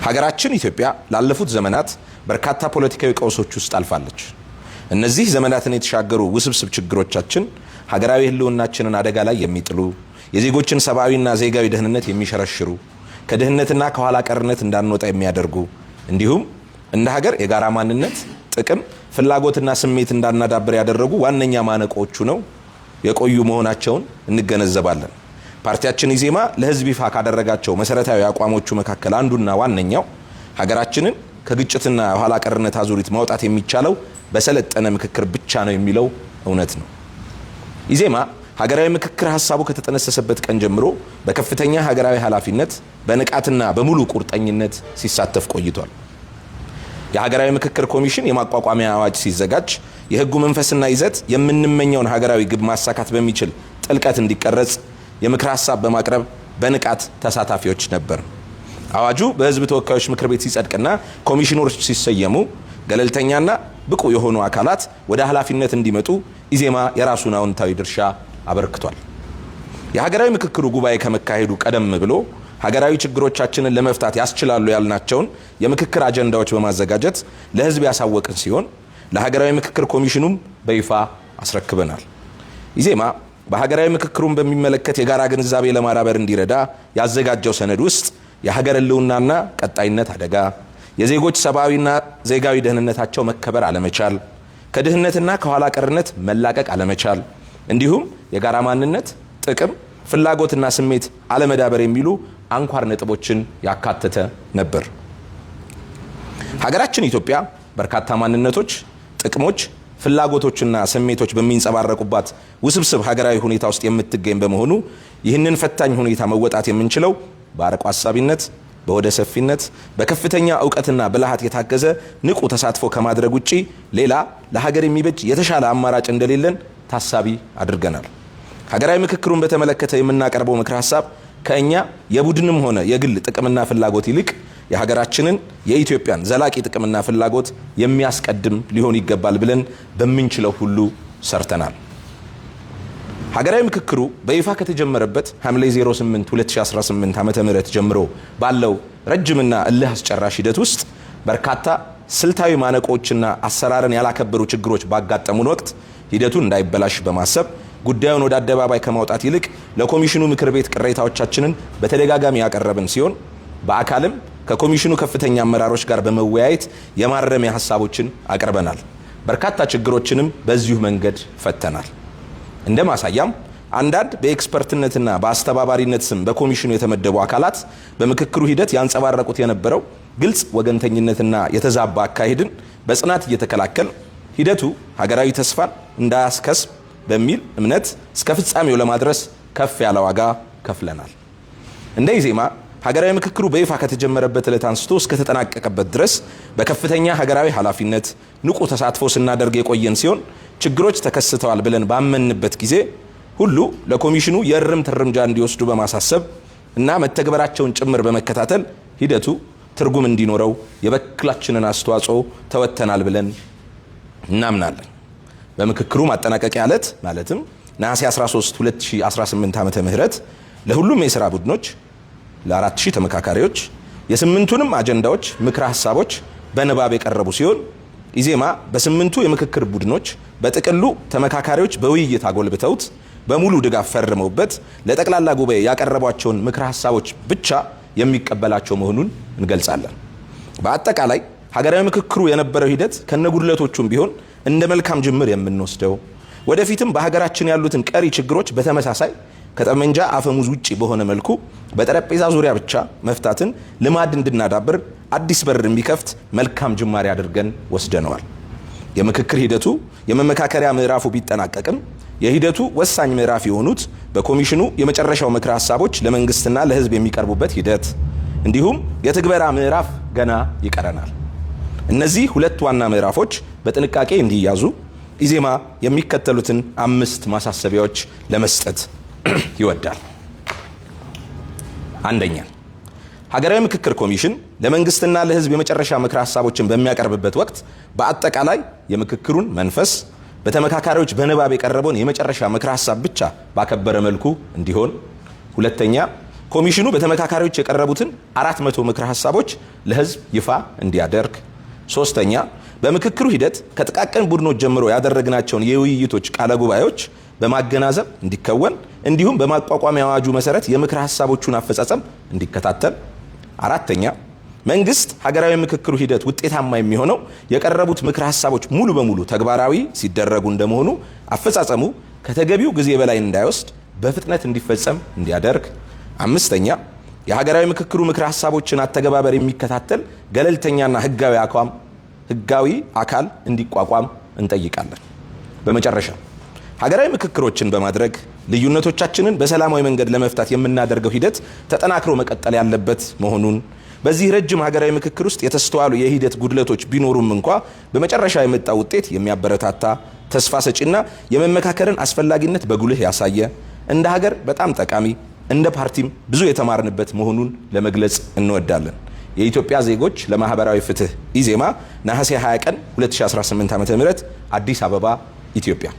ሀገራችን ኢትዮጵያ ላለፉት ዘመናት በርካታ ፖለቲካዊ ቀውሶች ውስጥ አልፋለች። እነዚህ ዘመናትን የተሻገሩ ውስብስብ ችግሮቻችን ሀገራዊ ህልውናችንን አደጋ ላይ የሚጥሉ፣ የዜጎችን ሰብአዊና ዜጋዊ ደህንነት የሚሸረሽሩ፣ ከድህነትና ከኋላ ቀርነት እንዳንወጣ የሚያደርጉ እንዲሁም እንደ ሀገር የጋራ ማንነት፣ ጥቅም፣ ፍላጎትና ስሜት እንዳናዳብር ያደረጉ ዋነኛ ማነቆቹ ነው የቆዩ መሆናቸውን እንገነዘባለን። ፓርቲያችን ኢዜማ ለህዝብ ይፋ ካደረጋቸው መሰረታዊ አቋሞቹ መካከል አንዱና ዋነኛው ሀገራችንን ከግጭትና ኋላ ቀርነት አዙሪት ማውጣት የሚቻለው በሰለጠነ ምክክር ብቻ ነው የሚለው እውነት ነው። ኢዜማ ሀገራዊ ምክክር ሐሳቡ ከተጠነሰሰበት ቀን ጀምሮ በከፍተኛ ሀገራዊ ኃላፊነት በንቃትና በሙሉ ቁርጠኝነት ሲሳተፍ ቆይቷል። የሀገራዊ ምክክር ኮሚሽን የማቋቋሚያ አዋጅ ሲዘጋጅ የህጉ መንፈስና ይዘት የምንመኘውን ሀገራዊ ግብ ማሳካት በሚችል ጥልቀት እንዲቀረጽ የምክር ሐሳብ በማቅረብ በንቃት ተሳታፊዎች ነበር። አዋጁ በህዝብ ተወካዮች ምክር ቤት ሲጸድቅና ኮሚሽነሮች ሲሰየሙ ገለልተኛና ብቁ የሆኑ አካላት ወደ ኃላፊነት እንዲመጡ ኢዜማ የራሱን አዎንታዊ ድርሻ አበርክቷል። የሀገራዊ ምክክሩ ጉባኤ ከመካሄዱ ቀደም ብሎ ሀገራዊ ችግሮቻችንን ለመፍታት ያስችላሉ ያልናቸውን የምክክር አጀንዳዎች በማዘጋጀት ለህዝብ ያሳወቅን ሲሆን ለሀገራዊ ምክክር ኮሚሽኑም በይፋ አስረክበናል። ኢዜማ በሀገራዊ ምክክሩን በሚመለከት የጋራ ግንዛቤ ለማዳበር እንዲረዳ ያዘጋጀው ሰነድ ውስጥ የሀገር ህልውናና ቀጣይነት አደጋ፣ የዜጎች ሰብአዊና ዜጋዊ ደህንነታቸው መከበር አለመቻል፣ ከድህነትና ከኋላ ቀርነት መላቀቅ አለመቻል እንዲሁም የጋራ ማንነት፣ ጥቅም፣ ፍላጎትና ስሜት አለመዳበር የሚሉ አንኳር ነጥቦችን ያካተተ ነበር። ሀገራችን ኢትዮጵያ በርካታ ማንነቶች፣ ጥቅሞች፣ ፍላጎቶችና ስሜቶች በሚንጸባረቁባት ውስብስብ ሀገራዊ ሁኔታ ውስጥ የምትገኝ በመሆኑ ይህንን ፈታኝ ሁኔታ መወጣት የምንችለው በአርቆ ሀሳቢነት፣ በወደ ሰፊነት፣ በከፍተኛ እውቀትና ብልሃት የታገዘ ንቁ ተሳትፎ ከማድረግ ውጪ ሌላ ለሀገር የሚበጅ የተሻለ አማራጭ እንደሌለን ታሳቢ አድርገናል። ሀገራዊ ምክክሩን በተመለከተ የምናቀርበው ምክር ሐሳብ ከእኛ የቡድንም ሆነ የግል ጥቅምና ፍላጎት ይልቅ የሀገራችንን የኢትዮጵያን ዘላቂ ጥቅምና ፍላጎት የሚያስቀድም ሊሆን ይገባል ብለን በምንችለው ሁሉ ሰርተናል። ሀገራዊ ምክክሩ በይፋ ከተጀመረበት ሐምሌ 08 2018 ዓ.ም ጀምሮ ባለው ረጅምና እልህ አስጨራሽ ሂደት ውስጥ በርካታ ስልታዊ ማነቆችና አሰራርን ያላከበሩ ችግሮች ባጋጠሙን ወቅት ሂደቱ እንዳይበላሽ በማሰብ ጉዳዩን ወደ አደባባይ ከማውጣት ይልቅ ለኮሚሽኑ ምክር ቤት ቅሬታዎቻችንን በተደጋጋሚ ያቀረብን ሲሆን በአካልም ከኮሚሽኑ ከፍተኛ አመራሮች ጋር በመወያየት የማረሚያ ሐሳቦችን አቅርበናል። በርካታ ችግሮችንም በዚሁ መንገድ ፈተናል። እንደ ማሳያም አንዳንድ በኤክስፐርትነትና በአስተባባሪነት ስም በኮሚሽኑ የተመደቡ አካላት በምክክሩ ሂደት ያንጸባረቁት የነበረው ግልጽ ወገንተኝነትና የተዛባ አካሄድን በጽናት እየተከላከል ሂደቱ ሀገራዊ ተስፋን እንዳያስከስብ በሚል እምነት እስከ ፍጻሜው ለማድረስ ከፍ ያለ ዋጋ ከፍለናል። እንደ ኢዜማ ሀገራዊ ምክክሩ በይፋ ከተጀመረበት ዕለት አንስቶ እስከ ተጠናቀቀበት ድረስ በከፍተኛ ሀገራዊ ኃላፊነት ንቁ ተሳትፎ ስናደርግ የቆየን ሲሆን ችግሮች ተከስተዋል ብለን ባመንበት ጊዜ ሁሉ ለኮሚሽኑ የእርምት እርምጃ እንዲወስዱ በማሳሰብ እና መተግበራቸውን ጭምር በመከታተል ሂደቱ ትርጉም እንዲኖረው የበኩላችንን አስተዋጽኦ ተወጥተናል ብለን እናምናለን። በምክክሩ ማጠናቀቂያ ዕለት ማለትም ነሐሴ 13 2018 ዓመተ ምህረት ለሁሉም የሥራ ቡድኖች ለ4000 ተመካካሪዎች የስምንቱንም አጀንዳዎች ምክረ ሐሳቦች በንባብ የቀረቡ ሲሆን ኢዜማ በስምንቱ የምክክር ቡድኖች በጥቅሉ ተመካካሪዎች በውይይት አጎልብተውት በሙሉ ድጋፍ ፈርመውበት ለጠቅላላ ጉባኤ ያቀረቧቸውን ምክረ ሐሳቦች ብቻ የሚቀበላቸው መሆኑን እንገልጻለን። በአጠቃላይ ሀገራዊ ምክክሩ የነበረው ሂደት ከነጉድለቶቹም ቢሆን እንደ መልካም ጅምር የምንወስደው ወደፊትም በሀገራችን ያሉትን ቀሪ ችግሮች በተመሳሳይ ከጠመንጃ አፈሙዝ ውጪ በሆነ መልኩ በጠረጴዛ ዙሪያ ብቻ መፍታትን ልማድ እንድናዳብር አዲስ በር የሚከፍት መልካም ጅማሬ አድርገን ወስደነዋል። የምክክር ሂደቱ የመመካከሪያ ምዕራፉ ቢጠናቀቅም የሂደቱ ወሳኝ ምዕራፍ የሆኑት በኮሚሽኑ የመጨረሻው ምክረ ሐሳቦች ለመንግስትና ለሕዝብ የሚቀርቡበት ሂደት እንዲሁም የትግበራ ምዕራፍ ገና ይቀረናል። እነዚህ ሁለት ዋና ምዕራፎች በጥንቃቄ እንዲያዙ ኢዜማ የሚከተሉትን 5 ማሳሰቢያዎች ለመስጠት ይወዳል። አንደኛ፣ ሀገራዊ ምክክር ኮሚሽን ለመንግስትና ለሕዝብ የመጨረሻ ምክረ ሐሳቦችን በሚያቀርብበት ወቅት በአጠቃላይ የምክክሩን መንፈስ በተመካካሪዎች በንባብ የቀረበውን የመጨረሻ ምክረ ሐሳብ ብቻ ባከበረ መልኩ እንዲሆን። ሁለተኛ፣ ኮሚሽኑ በተመካካሪዎች የቀረቡትን 400 ምክረ ሐሳቦች ለህዝብ ይፋ እንዲያደርግ። ሶስተኛ በምክክሩ ሂደት ከጥቃቅን ቡድኖች ጀምሮ ያደረግናቸውን የውይይቶች ቃለ ጉባኤዎች በማገናዘብ እንዲከወን እንዲሁም በማቋቋሚያ አዋጁ መሰረት የምክረ ሐሳቦቹን አፈጻጸም እንዲከታተል። አራተኛ መንግስት ሀገራዊ ምክክሩ ሂደት ውጤታማ የሚሆነው የቀረቡት ምክረ ሐሳቦች ሙሉ በሙሉ ተግባራዊ ሲደረጉ እንደመሆኑ አፈጻጸሙ ከተገቢው ጊዜ በላይ እንዳይወስድ በፍጥነት እንዲፈጸም እንዲያደርግ። አምስተኛ የሀገራዊ ምክክሩ ምክረ ሐሳቦችን አተገባበር የሚከታተል ገለልተኛና ህጋዊ አካል እንዲቋቋም እንጠይቃለን። በመጨረሻ ሀገራዊ ምክክሮችን በማድረግ ልዩነቶቻችንን በሰላማዊ መንገድ ለመፍታት የምናደርገው ሂደት ተጠናክሮ መቀጠል ያለበት መሆኑን፣ በዚህ ረጅም ሀገራዊ ምክክር ውስጥ የተስተዋሉ የሂደት ጉድለቶች ቢኖሩም እንኳ በመጨረሻ የመጣው ውጤት የሚያበረታታ ተስፋ ሰጪና የመመካከርን አስፈላጊነት በጉልህ ያሳየ፣ እንደ ሀገር በጣም ጠቃሚ፣ እንደ ፓርቲም ብዙ የተማርንበት መሆኑን ለመግለጽ እንወዳለን። የኢትዮጵያ ዜጎች ለማህበራዊ ፍትህ ኢዜማ ነሐሴ 20 ቀን 2018 ዓ.ም አዲስ አበባ ኢትዮጵያ